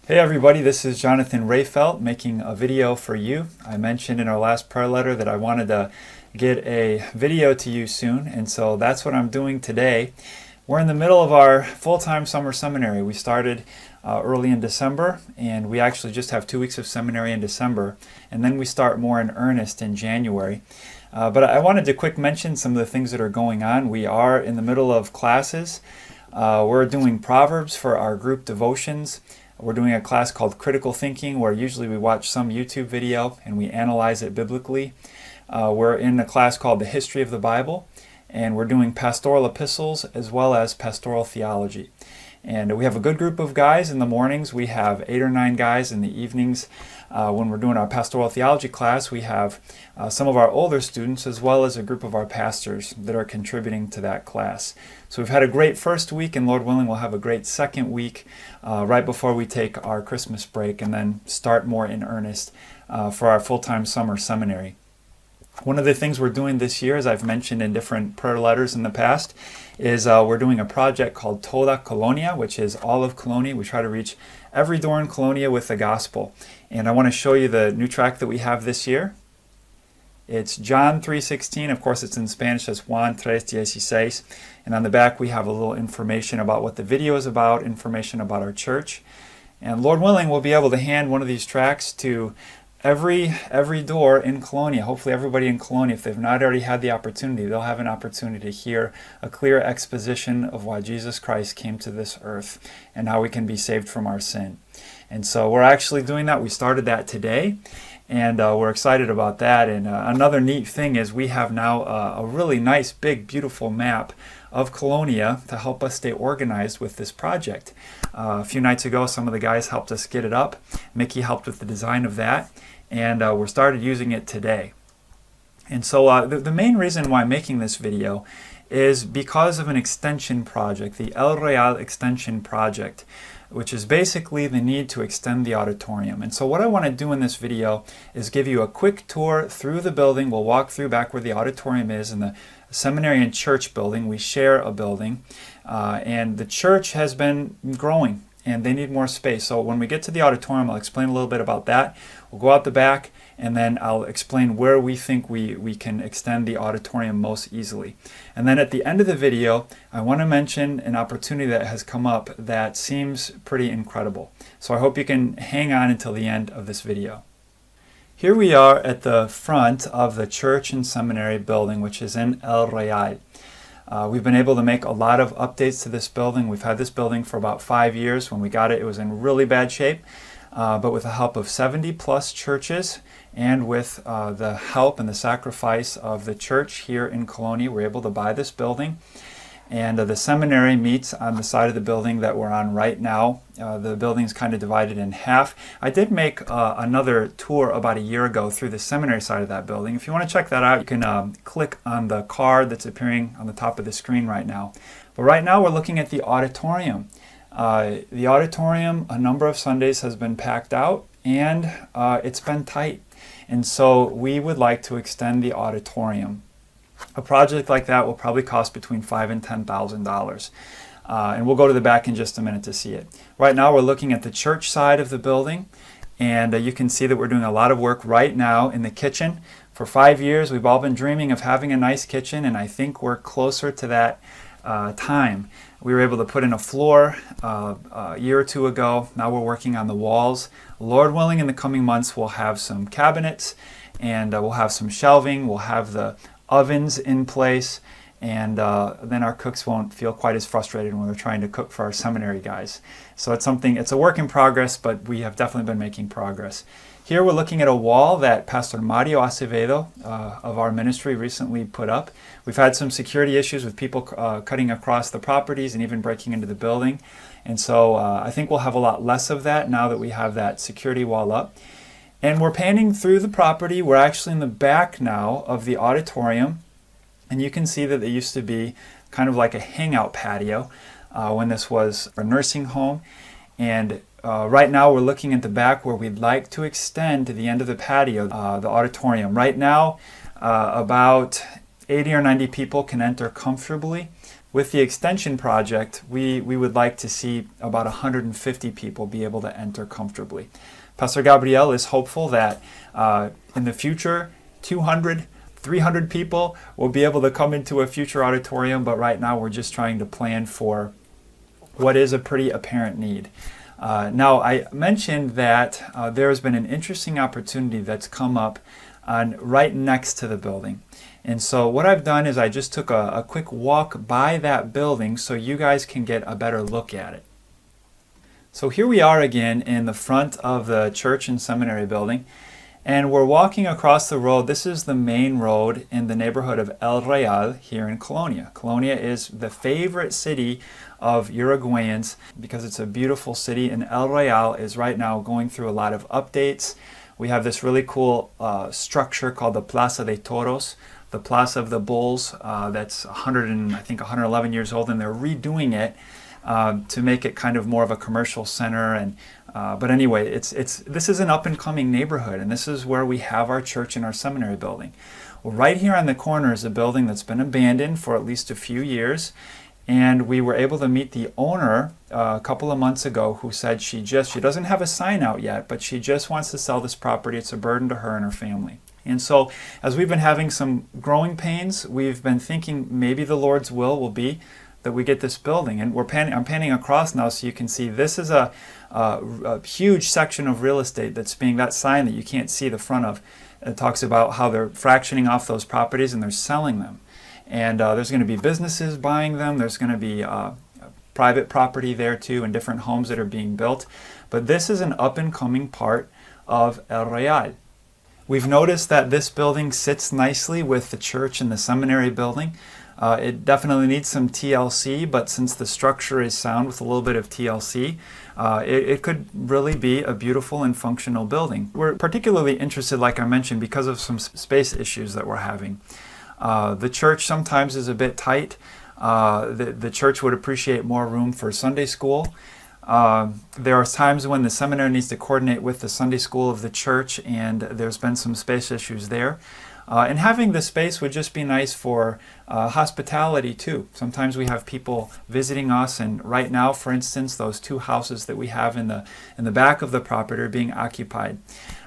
Hey everybody, this is Jonathan Rayfelt making a video for you. I mentioned in our last prayer letter that I wanted to get a video to you soon, and so that's what I'm doing today. We're in the middle of our full-time summer seminary. We started early in December, and we actually just have 2 weeks of seminary in December, and then we start more in earnest in January. But I wanted to quick mention some of the things that are going on. We are in the middle of classes. We're doing Proverbs for our group devotions. We're doing a class called Critical Thinking, where usually we watch some YouTube video and we analyze it biblically. We're in a class called The History of the Bible, and we're doing pastoral epistles as well as pastoral theology. And we have a good group of guys in the mornings. We have 8 or 9 guys in the evenings. When we're doing our pastoral theology class, we have some of our older students as well as a group of our pastors that are contributing to that class. So we've had a great first week, and Lord willing, we'll have a great second week right before we take our Christmas break and then start more in earnest for our full-time summer seminary. One of the things we're doing this year, as I've mentioned in different prayer letters in the past, is we're doing a project called Toda Colonia, which is all of Colonia. We try to reach every door in Colonia with the gospel. And I want to show you the new track that we have this year. It's John 3:16. Of course, it's in Spanish. It's Juan 3:16. And on the back, we have a little information about what the video is about, information about our church. And Lord willing, we'll be able to hand one of these tracks to every door in Colonia. Hopefully everybody in Colonia, if they've not already had the opportunity, they'll have an opportunity to hear a clear exposition of why Jesus Christ came to this earth and how we can be saved from our sin. And so we're actually doing that. We started that today, and we're excited about that. And another neat thing is we have now a really nice, big, beautiful map of Colonia to help us stay organized with this project. A few nights ago, some of the guys helped us get it up. Mickey helped with the design of that, and we started using it today. And so the main reason why I'm making this video is because of an extension project, the El Real extension project, which is basically the need to extend the auditorium. And so what I want to do in this video is give you a quick tour through the building. We'll walk through back where the auditorium is in the seminary and church building. We share a building, and the church has been growing and they need more space. So when we get to the auditorium, I'll explain a little bit about that. We'll go out the back, and then I'll explain where we think we can extend the auditorium most easily. And then at the end of the video, I want to mention an opportunity that has come up that seems pretty incredible. So I hope you can hang on until the end of this video. Here we are at the front of the church and seminary building, which is in El Real. We've been able to make a lot of updates to this building. We've had this building for about 5 years. When we got it, it was in really bad shape. But with the help of 70 plus churches and with the help and the sacrifice of the church here in Colonia, we're able to buy this building. And the seminary meets on the side of the building that we're on right now. The building's kind of divided in half. I did make another tour about a year ago through the seminary side of that building. If you want to check that out, you can click on the card that's appearing on the top of the screen right now. But right now we're looking at the auditorium. The auditorium, a number of Sundays, has been packed out, and it's been tight. And so we would like to extend the auditorium. A project like that will probably cost between $5,000 and $10,000. And we'll go to the back in just a minute to see it. Right now we're looking at the church side of the building, and you can see that we're doing a lot of work right now in the kitchen. For 5 years we've all been dreaming of having a nice kitchen, and I think we're closer to that time. We were able to put in a floor a year or two ago. Now we're working on the walls. Lord willing, in the coming months we'll have some cabinets, and we'll have some shelving. We'll have the ovens in place, and then our cooks won't feel quite as frustrated when they're trying to cook for our seminary guys. So it's a work in progress, but we have definitely been making progress. Here we're looking at a wall that Pastor Mario Acevedo of our ministry recently put up. We've had some security issues with people cutting across the properties and even breaking into the building. And so I think we'll have a lot less of that now that we have that security wall up. And we're panning through the property. We're actually in the back now of the auditorium. And you can see that there used to be kind of like a hangout patio when this was a nursing home. And right now we're looking at the back where we'd like to extend to the end of the patio, the auditorium. Right now, about 80 or 90 people can enter comfortably. With the extension project, we would like to see about 150 people be able to enter comfortably. Pastor Gabriel is hopeful that in the future, 200, 300 people will be able to come into a future auditorium, but right now we're just trying to plan for what is a pretty apparent need. Now, I mentioned that there has been an interesting opportunity that's come up right next to the building. And so what I've done is I just took a quick walk by that building so you guys can get a better look at it. So here we are again in the front of the church and seminary building, and we're walking across the road. This is the main road in the neighborhood of El Real here in Colonia. Colonia is the favorite city of Uruguayans because it's a beautiful city, and El Real is right now going through a lot of updates. We have this really cool structure called the Plaza de Toros, the Plaza of the Bulls, that's 111 years old, and they're redoing it to make it kind of more of a commercial center. And but anyway, this is an up-and-coming neighborhood, and this is where we have our church and our seminary building. Well, right here on the corner is a building that's been abandoned for at least a few years, and we were able to meet the owner a couple of months ago, who said she doesn't have a sign out yet, but she just wants to sell this property. It's a burden to her and her family. And so as we've been having some growing pains, we've been thinking maybe the Lord's will be that we get this building. And I'm panning across now so you can see this is a huge section of real estate that's being, that sign that you can't see the front of. It talks about how they're fractioning off those properties and they're selling them. And there's going to be businesses buying them. There's going to be private property there too, and different homes that are being built. But this is an up-and-coming part of El Real. We've noticed that this building sits nicely with the church and the seminary building. It definitely needs some TLC, but since the structure is sound with a little bit of TLC, it could really be a beautiful and functional building. We're particularly interested, like I mentioned, because of some space issues that we're having. The church sometimes is a bit tight. The church would appreciate more room for Sunday school. There are times when the seminary needs to coordinate with the Sunday school of the church, and there's been some space issues there. And having the space would just be nice for hospitality too. Sometimes we have people visiting us, and right now, for instance, those two houses that we have in the back of the property are being occupied.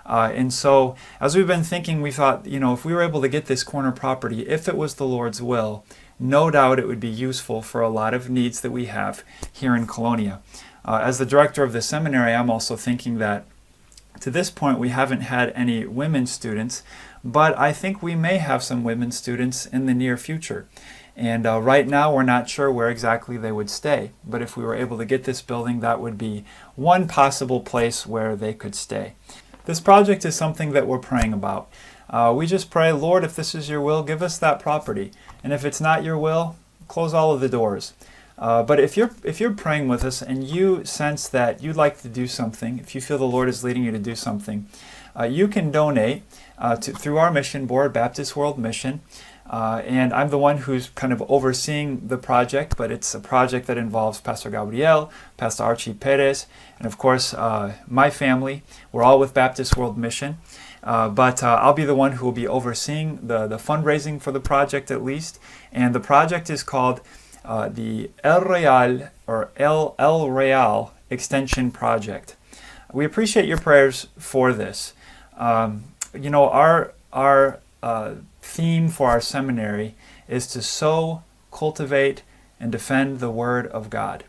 And so as we've been thinking, we thought, if we were able to get this corner property, if it was the Lord's will, no doubt it would be useful for a lot of needs that we have here in Colonia. As the director of the seminary, I'm also thinking that to this point we haven't had any women students, but I think we may have some women students in the near future. And right now we're not sure where exactly they would stay. But if we were able to get this building, that would be one possible place where they could stay. This project is something that we're praying about. We just pray, Lord, if this is your will, give us that property. And if it's not your will, close all of the doors. But if you're praying with us and you sense that you'd like to do something, if you feel the Lord is leading you to do something, you can donate through our mission board, Baptist World Mission. And I'm the one who's kind of overseeing the project, but it's a project that involves Pastor Gabriel, Pastor Archie Perez, and of course my family. We're all with Baptist World Mission. But I'll be the one who will be overseeing the fundraising for the project at least. And the project is called the El Real or El Real Extension Project. We appreciate your prayers for this. Our theme for our seminary is to sow, cultivate, and defend the Word of God.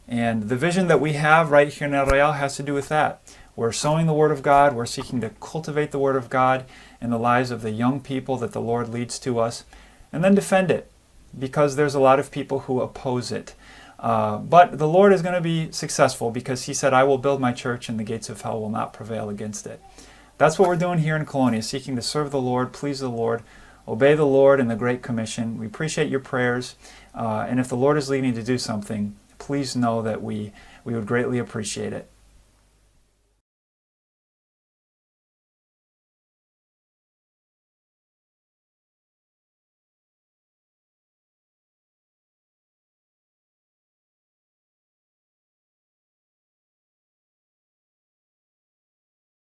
And the vision that we have right here in El Real has to do with that. We're sowing the Word of God. We're seeking to cultivate the Word of God in the lives of the young people that the Lord leads to us, and then defend it, because there's a lot of people who oppose it. But the Lord is going to be successful, because He said, I will build my church and the gates of hell will not prevail against it. That's what we're doing here in Colonia, seeking to serve the Lord, please the Lord, obey the Lord in the Great Commission. We appreciate your prayers, and if the Lord is leading you to do something, please know that we would greatly appreciate it.